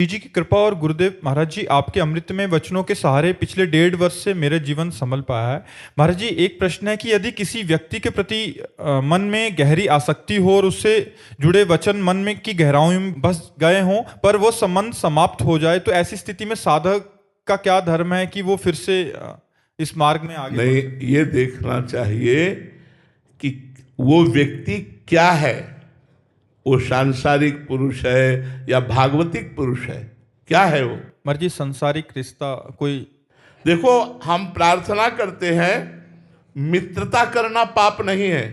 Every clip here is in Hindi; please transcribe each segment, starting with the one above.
जी की कृपा और गुरुदेव महाराज जी आपके अमृतमय वचनों के सहारे पिछले 1.5 वर्ष से मेरे जीवन संभल पाया है। महाराज जी, एक प्रश्न है कि यदि किसी व्यक्ति के प्रति मन में गहरी आसक्ति हो और उससे जुड़े वचन मन में की गहराइयों में बस गए हों, पर वो संबंध समाप्त हो जाए, तो ऐसी स्थिति में साधक का क्या धर्म है कि वो फिर से इस मार्ग में आगे नहीं, ये देखना चाहिए कि वो व्यक्ति क्या है। वो सांसारिक पुरुष है या भागवतिक पुरुष है, क्या है वो? महाराज जी, संसारिक रिश्ता कोई, देखो, हम प्रार्थना करते हैं, मित्रता करना पाप नहीं है,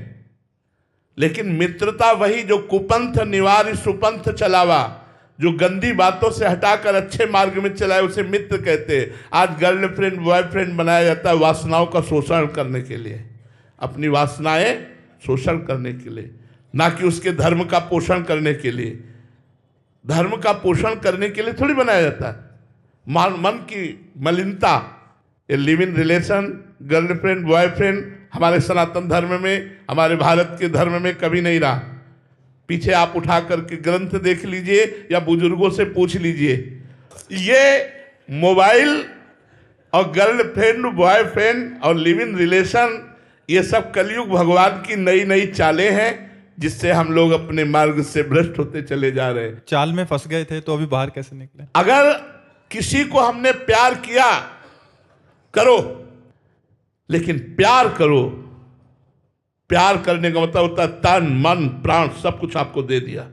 लेकिन मित्रता वही जो कुपंथ निवार सुपंथ चलावा, जो गंदी बातों से हटाकर अच्छे मार्ग में चलाए, उसे मित्र कहते हैं। आज गर्लफ्रेंड बॉयफ्रेंड बनाया जाता है वासनाओं का शोषण करने के लिए, अपनी वासनाएं शोषण करने के लिए, ना कि उसके धर्म का पोषण करने के लिए। धर्म का पोषण करने के लिए थोड़ी बनाया जाता है। मन की मलिनता, ये live in relation, girlfriend boyfriend हमारे सनातन धर्म में, हमारे भारत के धर्म में कभी नहीं रहा। पीछे आप उठा करके ग्रंथ देख लीजिए या बुजुर्गों से पूछ लीजिए। ये मोबाइल और गर्लफ्रेंड बॉयफ्रेंड और लिव इन रिलेशन, ये सब कलयुग भगवान की नई नई चालें हैं, जिससे हम लोग अपने मार्ग से भ्रष्ट होते चले जा रहे हैं। चाल में फंस गए थे तो अभी बाहर कैसे निकले? अगर किसी को हमने प्यार किया, करो, लेकिन प्यार करो। प्यार करने का मतलब होता है तन मन प्राण सब कुछ आपको दे दिया,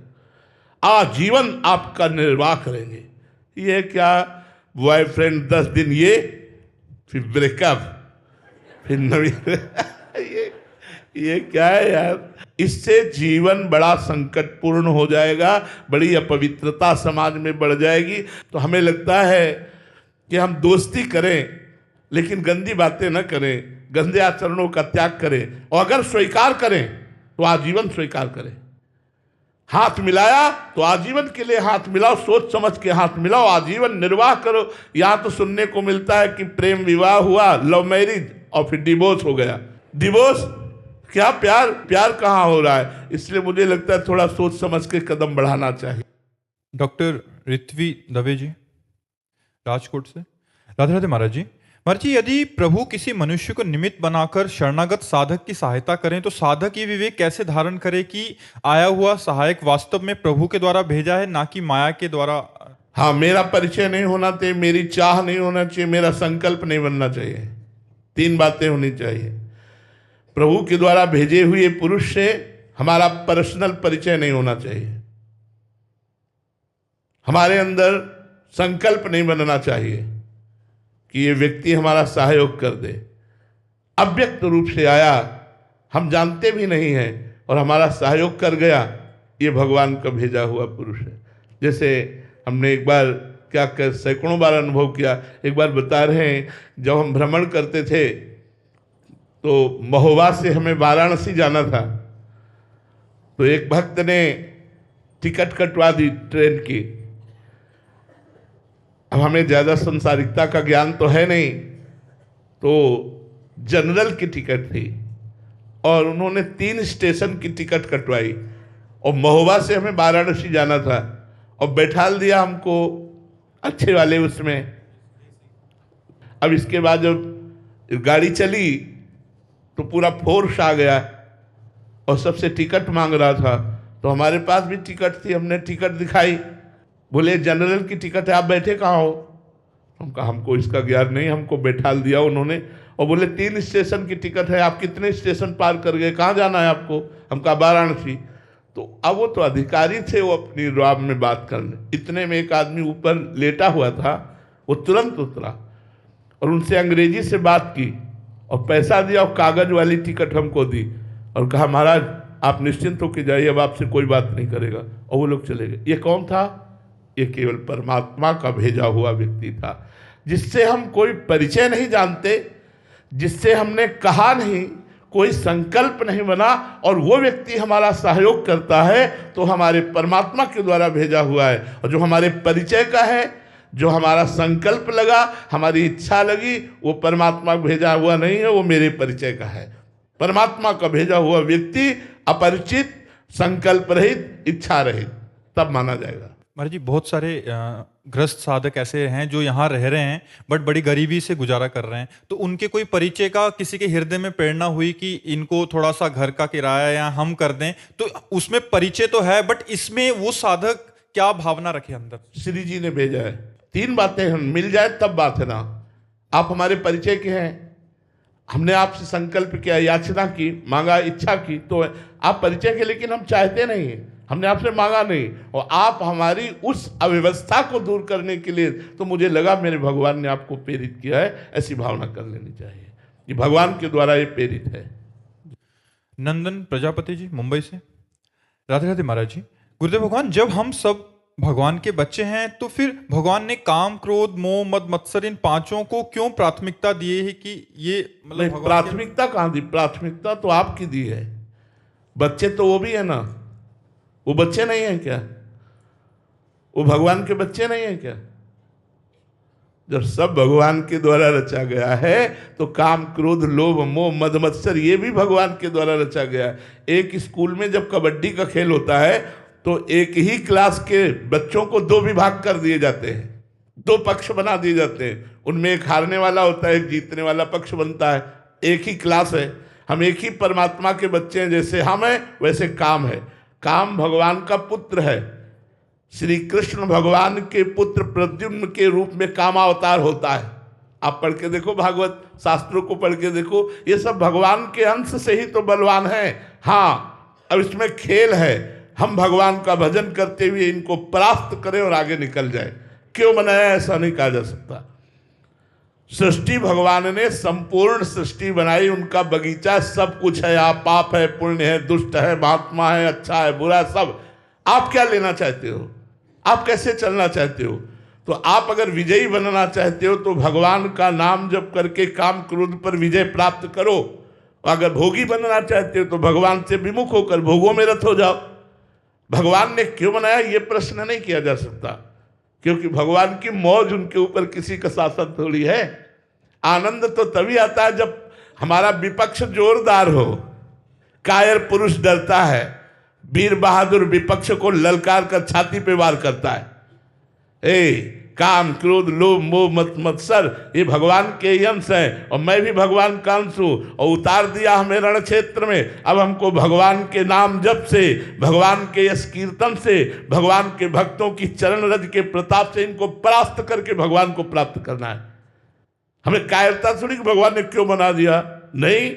आजीवन आपका निर्वाह करेंगे। ये क्या बॉयफ्रेंड 10 दिन, ये फिर ब्रेकअप, फिर नवी ये क्या है यार? इससे जीवन बड़ा संकटपूर्ण हो जाएगा, बड़ी अपवित्रता समाज में बढ़ जाएगी। तो हमें लगता है कि हम दोस्ती करें, लेकिन गंदी बातें न करें, गंदे आचरणों का त्याग करें, और अगर स्वीकार करें तो आजीवन स्वीकार करें। हाथ मिलाया तो आजीवन के लिए हाथ मिलाओ, सोच समझ के हाथ मिलाओ, आजीवन निर्वाह करो। यहाँ तो सुनने को मिलता है कि प्रेम विवाह हुआ, लव मैरिज, और फिर डिवोर्स हो गया। डिवोर्स क्या? प्यार? प्यार कहाँ हो रहा है? इसलिए मुझे लगता है थोड़ा सोच समझ के कदम बढ़ाना चाहिए। डॉक्टर ऋत्वी दवे जी, राजकोट से। राधे राधे महाराज जी। महाराज जी, यदि प्रभु किसी मनुष्य को निमित्त बनाकर शरणागत साधक की सहायता करें, तो साधक ये विवेक कैसे धारण करे कि आया हुआ सहायक वास्तव में प्रभु के द्वारा भेजा है, ना कि माया के द्वारा? हाँ, मेरा परिचय नहीं होना चाहिए, मेरी चाह नहीं होना चाहिए, मेरा संकल्प नहीं बनना चाहिए। 3 बातें होनी चाहिए। प्रभु के द्वारा भेजे हुए पुरुष से हमारा पर्सनल परिचय नहीं होना चाहिए, हमारे अंदर संकल्प नहीं बनना चाहिए कि ये व्यक्ति हमारा सहयोग कर दे। अव्यक्त रूप से आया, हम जानते भी नहीं हैं, और हमारा सहयोग कर गया, ये भगवान का भेजा हुआ पुरुष है। जैसे हमने एक बार क्या कर सैकड़ों बार अनुभव किया। एक बार बता रहे हैं, जब हम भ्रमण करते थे तो महोबा से हमें वाराणसी जाना था, तो एक भक्त ने टिकट कटवा दी ट्रेन की। अब हमें ज़्यादा संसारिकता का ज्ञान तो है नहीं, तो जनरल की टिकट थी, और उन्होंने 3 स्टेशन की टिकट कटवाई, और महोबा से हमें वाराणसी जाना था, और बैठाल दिया हमको अच्छे वाले उसमें। अब इसके बाद जब गाड़ी चली तो पूरा फोर्स आ गया, और सबसे टिकट मांग रहा था। तो हमारे पास भी टिकट थी, हमने टिकट दिखाई, बोले जनरल की टिकट है, आप बैठे कहाँ हो? हम कहा हमको इसका ज्ञान नहीं, हमको बैठाल दिया उन्होंने, और बोले 3 स्टेशन की टिकट है, आप कितने स्टेशन पार कर गए, कहाँ जाना है आपको? हम कहा वाराणसी। तो अब वो तो अधिकारी थे, वो अपनी राब में बात करने, इतने में एक आदमी ऊपर लेटा हुआ था, वो तुरंत उतरा और उनसे अंग्रेजी से बात की, और पैसा दिया, और कागज वाली टिकट हमको दी, और कहा महाराज आप निश्चिंत होकर जाइए, अब आपसे कोई बात नहीं करेगा, और वो लोग चले गए। ये कौन था? ये केवल परमात्मा का भेजा हुआ व्यक्ति था, जिससे हम कोई परिचय नहीं जानते, जिससे हमने कहा नहीं, कोई संकल्प नहीं बना, और वो व्यक्ति हमारा सहयोग करता है, तो हमारे परमात्मा के द्वारा भेजा हुआ है। और जो हमारे परिचय का है, जो हमारा संकल्प लगा, हमारी इच्छा लगी, वो परमात्मा भेजा हुआ नहीं है, वो मेरे परिचय का है। परमात्मा का भेजा हुआ व्यक्ति अपरिचित, संकल्प रहित, इच्छा रहित, तब माना जाएगा। महाराज जी, बहुत सारे ग्रस्त साधक ऐसे हैं जो यहाँ रह रहे हैं बट बड़ी गरीबी से गुजारा कर रहे हैं, तो उनके कोई परिचय का किसी के हृदय में प्रेरणा हुई कि इनको थोड़ा सा घर का किराया या हम कर दें, तो उसमें परिचय तो है बट इसमें वो साधक क्या भावना रखे अंदर? श्री जी ने भेजा है। 3 बातें हैं, मिल जाए तब बात है ना। आप हमारे परिचय के हैं, हमने आपसे संकल्प किया, याचना की, मांगा, इच्छा की, तो आप परिचय के, लेकिन हम चाहते नहीं हैं, हमने आपसे मांगा नहीं, और आप हमारी उस अव्यवस्था को दूर करने के लिए, तो मुझे लगा मेरे भगवान ने आपको प्रेरित किया है, ऐसी भावना कर लेनी चाहिए। ये भगवान के द्वारा ये प्रेरित है। नंदन प्रजापति जी मुंबई से। राधे राधे महाराज जी। गुरुदेव भगवान, जब हम सब भगवान के बच्चे हैं तो फिर भगवान ने काम, क्रोध, मोह, मद, मत्सर इन 5 को क्यों प्राथमिकता दी है कि ये मतलब भगवान प्राथमिकता कहाँ दी? प्राथमिकता तो आपकी दी है। बच्चे तो वो भी है ना, वो बच्चे नहीं है क्या? वो भगवान के बच्चे नहीं है क्या? जब सब भगवान के द्वारा रचा गया है तो काम, क्रोध, लोभ, मोह, मद, मत्सर ये भी भगवान के द्वारा रचा गया है। एक स्कूल में जब कबड्डी का खेल होता है तो एक ही क्लास के बच्चों को 2 विभाग कर दिए जाते हैं, 2 पक्ष बना दिए जाते हैं। उनमें एक हारने वाला होता है, एक जीतने वाला पक्ष बनता है। एक ही क्लास है, हम एक ही परमात्मा के बच्चे हैं। जैसे हम हैं वैसे काम है। काम भगवान का पुत्र है। श्री कृष्ण भगवान के पुत्र प्रद्युम्न के रूप में कामावतार होता है। आप पढ़ के देखो, भागवत शास्त्रों को पढ़ के देखो, ये सब भगवान के अंश से ही तो बलवान है। हाँ, अब इसमें खेल है, हम भगवान का भजन करते हुए इनको परास्त करें और आगे निकल जाए। क्यों बनाया ऐसा नहीं कहा जा सकता। सृष्टि भगवान ने संपूर्ण सृष्टि बनाई, उनका बगीचा, सब कुछ है। आप पाप है, पुण्य है, दुष्ट है, महात्मा है, अच्छा है, बुरा, सब। आप क्या लेना चाहते हो? आप कैसे चलना चाहते हो? तो आप अगर विजयी बनना चाहते हो तो भगवान का नाम जप करके काम, क्रोध पर विजय प्राप्त करो। अगर भोगी बनना चाहते हो तो भगवान से विमुख होकर भोगों में रत हो जाओ। भगवान ने क्यों बनाया ये प्रश्न नहीं किया जा सकता, क्योंकि भगवान की मौज उनके ऊपर किसी का शासन थोड़ी है। आनंद तो तभी आता है जब हमारा विपक्ष जोरदार हो, कायर पुरुष डरता है, वीर बहादुर विपक्ष को ललकार कर छाती पे वार करता है। काम, क्रोध, लोभ, मोह, मत, मत्सर ये भगवान के ही अंश हैं, और मैं भी भगवान का अंश हूँ। और उतार दिया हमें रण क्षेत्र में। अब हमको भगवान के नाम जप से, भगवान के यश कीर्तन से, भगवान के भक्तों की चरण रज के प्रताप से इनको परास्त करके भगवान को प्राप्त करना है। हमें कायरता सुनी कि भगवान ने क्यों बना दिया, नहीं,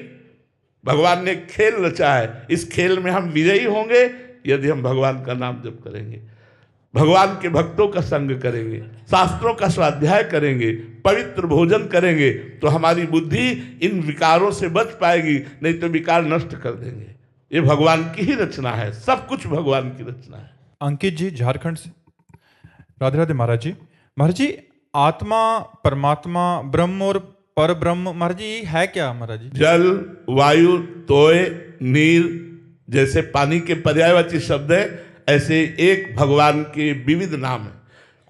भगवान ने खेल रचा है। इस खेल में हम विजयी होंगे यदि हम भगवान का नाम जप करेंगे, भगवान के भक्तों का संग करेंगे, शास्त्रों का स्वाध्याय करेंगे, पवित्र भोजन करेंगे, तो हमारी बुद्धि इन विकारों से बच पाएगी, नहीं तो विकार नष्ट कर देंगे। ये भगवान की ही रचना है, सब कुछ भगवान की रचना है। अंकित जी झारखंड से। राधे राधे महाराज जी। महाराज जी, आत्मा, परमात्मा, ब्रह्म और पर ब्रह्म महाराज जी है क्या महाराज जी? जल, वायु, तोय, नीर जैसे पानी के पर्यायवाची शब्द है, ऐसे एक भगवान के विविध नाम है।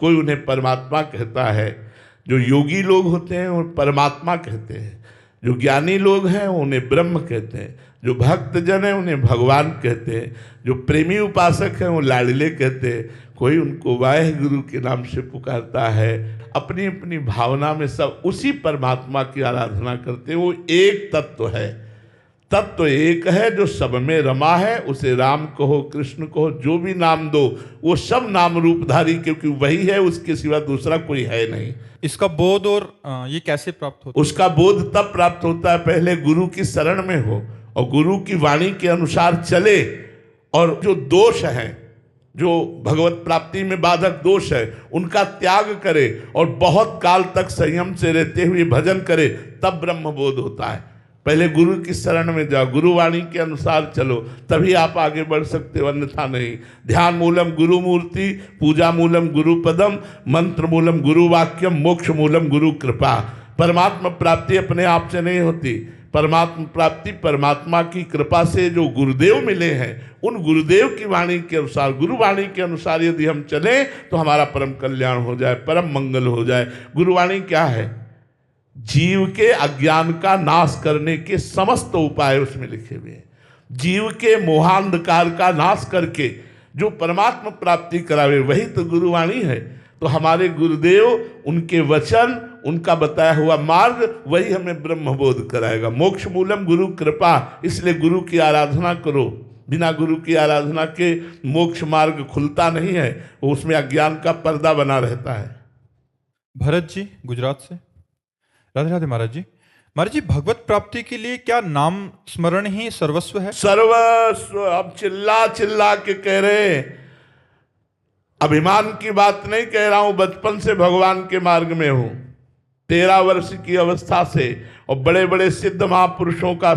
कोई उन्हें परमात्मा कहता है, जो योगी लोग होते हैं वो परमात्मा कहते हैं, जो ज्ञानी लोग हैं उन्हें ब्रह्म कहते हैं, जो भक्त जन हैं उन्हें भगवान कहते हैं, जो प्रेमी उपासक हैं वो लाडले कहते हैं, कोई उनको वाहेगुरु के नाम से पुकारता है। अपनी अपनी भावना में सब उसी परमात्मा की आराधना करते हैं। वो एक तत्व है, तत्व एक है जो सब में रमा है। उसे राम कहो, कृष्ण कहो, जो भी नाम दो, वो सब नाम रूपधारी, क्योंकि वही है, उसके सिवा दूसरा कोई है नहीं। इसका बोध और ये कैसे प्राप्त होता है? उसका बोध तब प्राप्त होता है पहले गुरु की शरण में हो और गुरु की वाणी के अनुसार चले, और जो दोष हैं, जो भगवत प्राप्ति में बाधक दोष है, उनका त्याग करे और बहुत काल तक संयम से रहते हुए भजन करे, तब ब्रह्म बोध होता है। पहले गुरु की शरण में जाओ, गुरुवाणी के अनुसार चलो, तभी आप आगे बढ़ सकते हो, अन्यथा नहीं। ध्यान मूलम गुरु मूर्ति, पूजा मूलम गुरु पदम, मंत्र मूलम गुरु वाक्यम, मोक्ष मूलम गुरु कृपा। परमात्मा प्राप्ति अपने आप से नहीं होती, परमात्मा प्राप्ति परमात्मा की कृपा से जो गुरुदेव मिले हैं, उन गुरुदेव की वाणी के अनुसार, गुरुवाणी के अनुसार यदि हम चलें तो हमारा परम कल्याण हो जाए, परम मंगल हो जाए। गुरुवाणी क्या है? जीव के अज्ञान का नाश करने के समस्त उपाय उसमें लिखे हुए हैं। जीव के मोहांधकार का नाश करके जो परमात्मा प्राप्ति करावे वही तो गुरुवाणी है। तो हमारे गुरुदेव, उनके वचन, उनका बताया हुआ मार्ग वही हमें ब्रह्मबोध कराएगा। मोक्ष मूलम गुरु कृपा, इसलिए गुरु की आराधना करो। बिना गुरु की आराधना के मोक्ष मार्ग खुलता नहीं है, उसमें अज्ञान का पर्दा बना रहता है। भरत जी गुजरात से। राधे राधे महाराज जी। महाराज जी, भगवत प्राप्ति के लिए क्या नाम स्मरण ही सर्वस्व है? सर्वस्व। अब चिल्ला चिल्ला के कह रहे हैं, अभिमान की बात नहीं कह रहा हूं, बचपन से भगवान के मार्ग में हूं, 13 वर्ष की अवस्था से, और बड़े बड़े सिद्ध महापुरुषों का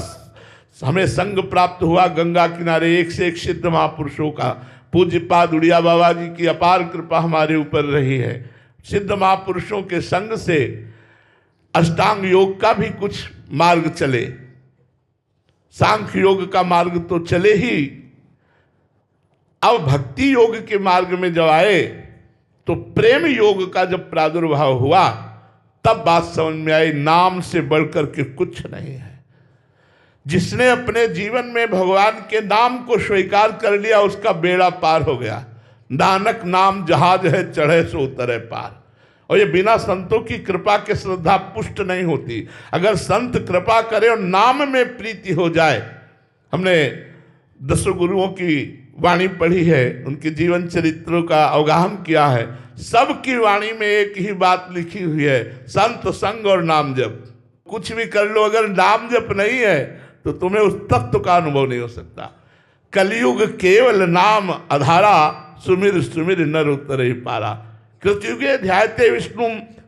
हमें संग प्राप्त हुआ। गंगा किनारे एक से एक सिद्ध महापुरुषों का, पूज्यपाद उड़िया बाबा जी की अपार कृपा हमारे ऊपर रही है। सिद्ध महापुरुषों के संग से अष्टांग योग का भी कुछ मार्ग चले, सांख्य योग का मार्ग तो चले ही, अब भक्ति योग के मार्ग में जब आए तो प्रेम योग का जब प्रादुर्भाव हुआ तब बात समझ में आई, नाम से बढ़कर के कुछ नहीं है। जिसने अपने जीवन में भगवान के नाम को स्वीकार कर लिया उसका बेड़ा पार हो गया। नानक नाम जहाज है, चढ़े सो उतरे पार। और ये बिना संतों की कृपा के श्रद्धा पुष्ट नहीं होती। अगर संत कृपा करे और नाम में प्रीति हो जाए, हमने 10 गुरुओं की वाणी पढ़ी है, उनके जीवन चरित्रों का अवगाहन किया है। सबकी वाणी में एक ही बात लिखी हुई है, संत संग और नाम जप। कुछ भी कर लो, अगर नाम जप नहीं है तो तुम्हें उस तत्व का अनुभव नहीं हो सकता। कलयुग केवल नाम आधारा, सुमिर सुमिर नर उतरे पारा। कृतयुगे ध्यायते विष्णु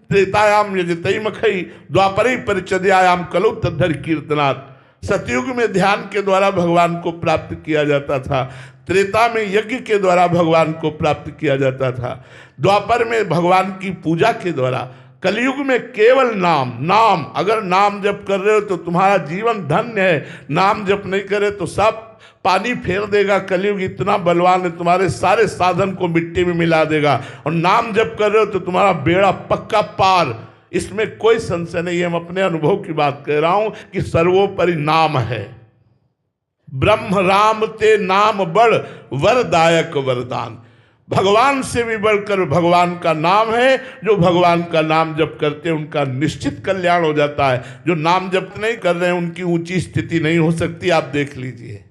त्रेतायाम यजतई मखई, द्वापरे परिचर्यायाम कलौ तद्धर कीर्तनात्। सतयुग में ध्यान के द्वारा भगवान को प्राप्त किया जाता था, त्रेता में यज्ञ के द्वारा भगवान को प्राप्त किया जाता था, द्वापर में भगवान की पूजा के द्वारा, कलयुग में केवल नाम। नाम अगर नाम जप कर रहे हो तो तुम्हारा जीवन धन्य है, नाम जप नहीं करे तो सब पानी फेर देगा। कलयुग इतना बलवान है, तुम्हारे सारे साधन को मिट्टी में मिला देगा। और नाम जप कर रहे हो तो तुम्हारा बेड़ा पक्का पार, इसमें कोई संशय नहीं है। हम अपने अनुभव की बात कह रहा हूं कि सर्वोपरि नाम है। ब्रह्म राम ते नाम बड़, वरदायक वरदान। भगवान से भी बढ़कर भगवान का नाम है। जो भगवान का नाम जप करते हैं उनका निश्चित कल्याण हो जाता है। जो नाम जप नहीं कर रहे हैं उनकी ऊंची स्थिति नहीं हो सकती, आप देख लीजिए।